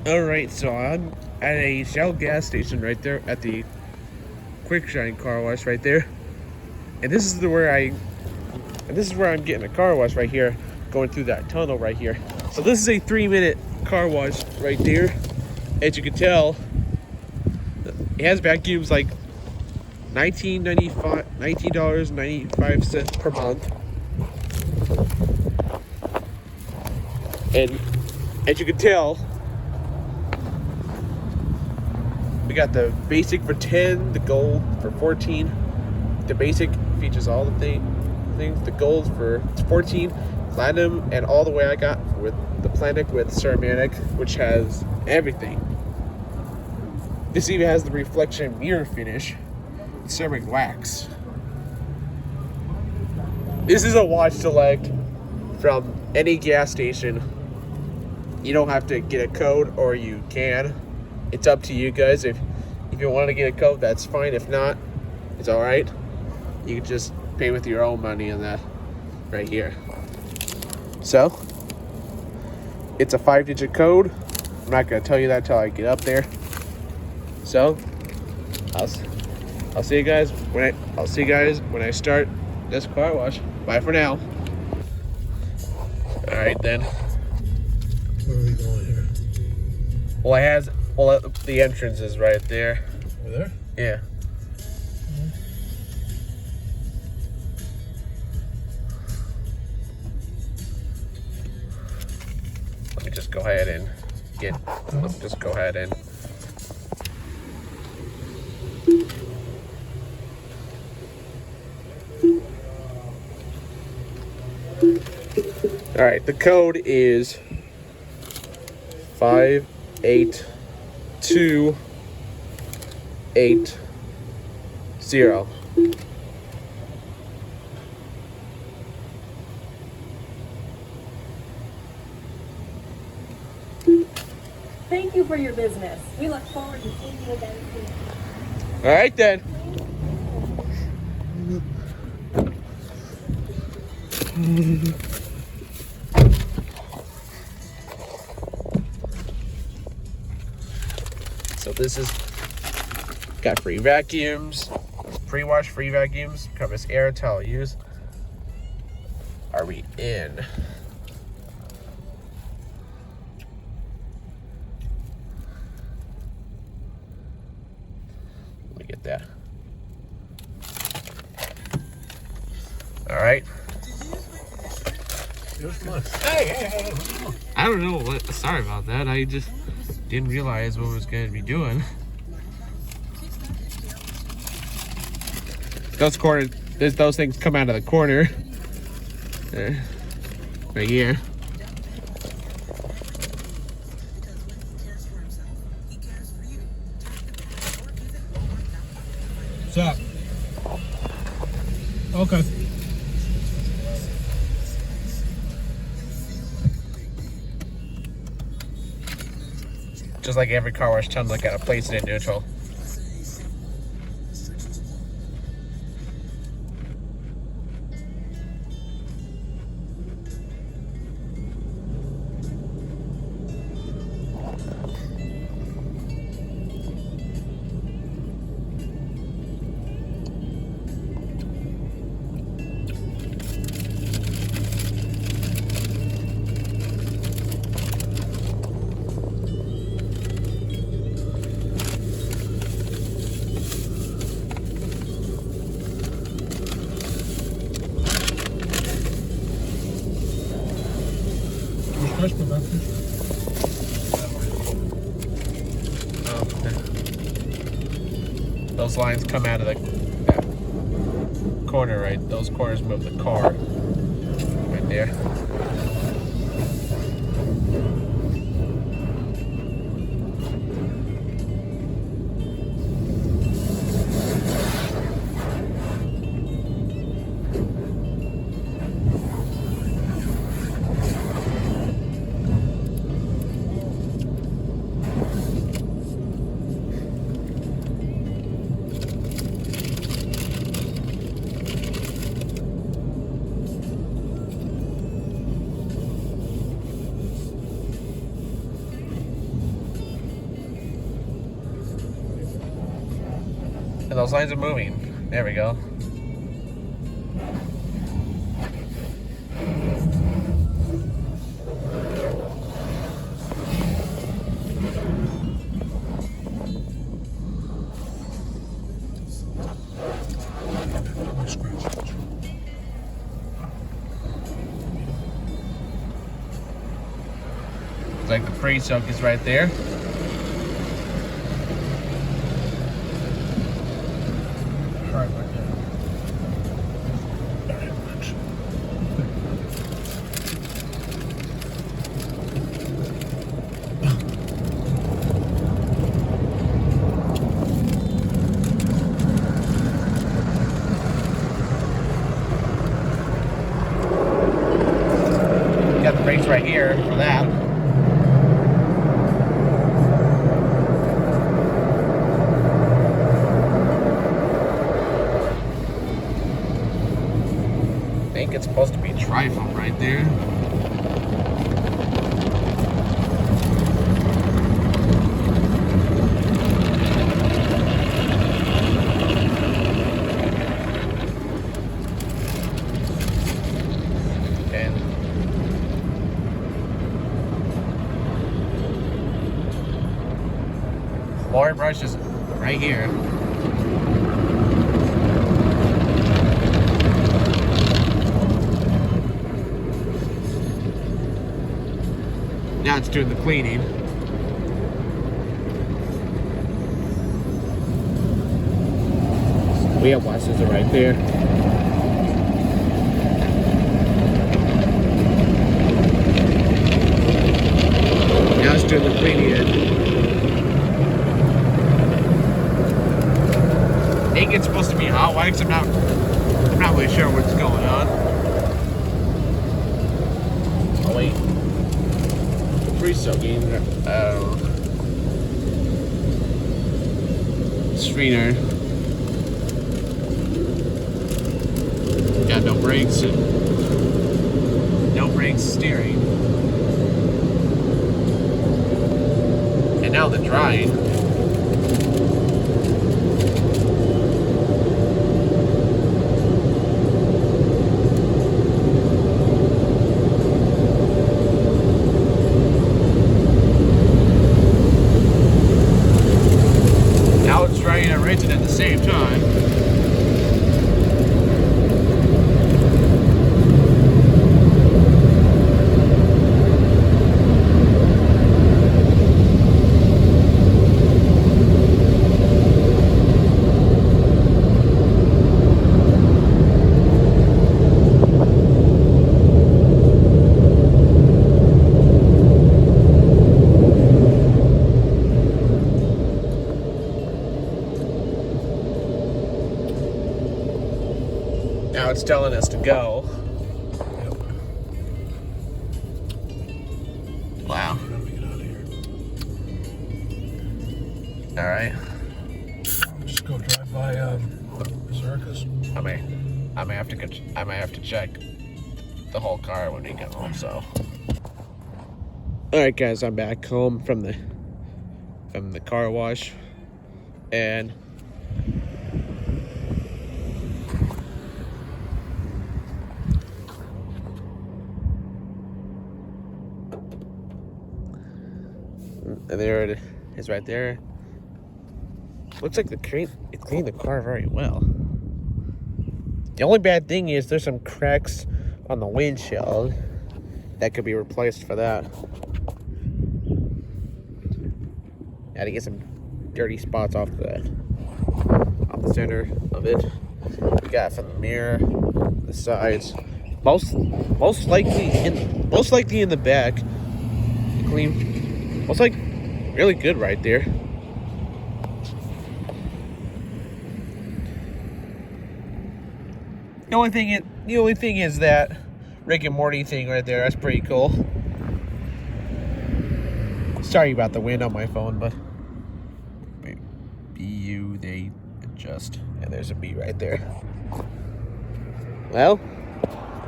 Alright, so I'm at a Shell gas station right there at the Quick Shine car wash right there. And this is where I'm getting a car wash right here, going through that tunnel right here. So this is a 3-minute car wash right there. As you can tell, it has vacuums like $19.95 per month. And as you can tell, we got the basic for 10, the gold for 14. The basic features all the things. The gold for 14, platinum, and all the way I got with the platinum with ceramic, which has everything. This even has the reflection mirror finish, ceramic wax. This is a wash select from any gas station. You don't have to get a code, or you can. It's up to you guys. If you want to get a code, that's fine. If not, it's all right. You can just pay with your own money on that right here. So it's a 5-digit code. I'm not gonna tell you that till I get up there. So I'll see you guys when I start this car wash. Bye for now. All right then. Where are we going here? Well, the entrance is right there. Over there? Yeah. Let me just go ahead and let's just go ahead and all right, the code is 58280. Thank you for your business. We look forward to seeing you again soon. All right then. So this is got free vacuums, pre-wash free vacuums, covers air towel use. Are we in? Let me get that. All right. Hey. I don't know what. Sorry about that. I just didn't realize what I was going to be doing. Those corners, those things come out of the corner. Right here. What's up? Okay. Just like every car wash tunnel, I gotta place it in neutral. Those lines come out of that corner, right? Those corners move the car right there. And those lines are moving. There we go. It's like the pre-soak is right there. Right back there. Got the brakes right here for that. I think it's supposed to be tri-foam right there. And floor brush is right here. Now it's doing the cleaning. Wheel washers are right there. Now it's doing the cleaning. I think it's supposed to be hot wax. I'm not really sure what's going on. Oh wait. Pre-soaking screener. Got no brakes. No brakes steering. And now the drying. And rinsing at the same time. Now it's telling us to go. Yep. Wow. How do we get out of here? All right. Just go drive by Circus. I may have to check the whole car when we get home. So. All right, guys, I'm back home from the car wash, and there it is right there. Looks like it cleaned the car very well. The only bad thing is there's some cracks on the windshield that could be replaced for that. Had to get some dirty spots off the center of it. We got from the mirror, the sides, most likely in the back. Clean. Looks like really good right there. The only thing is that Rick and Morty thing right there. That's pretty cool. Sorry about the wind on my phone, but BU they adjust, and there's a B right there. Well,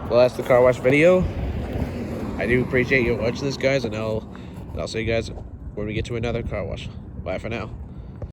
that's the car wash video. I do appreciate you watching this, guys, and I'll see you guys when we get to another car wash. Bye for now.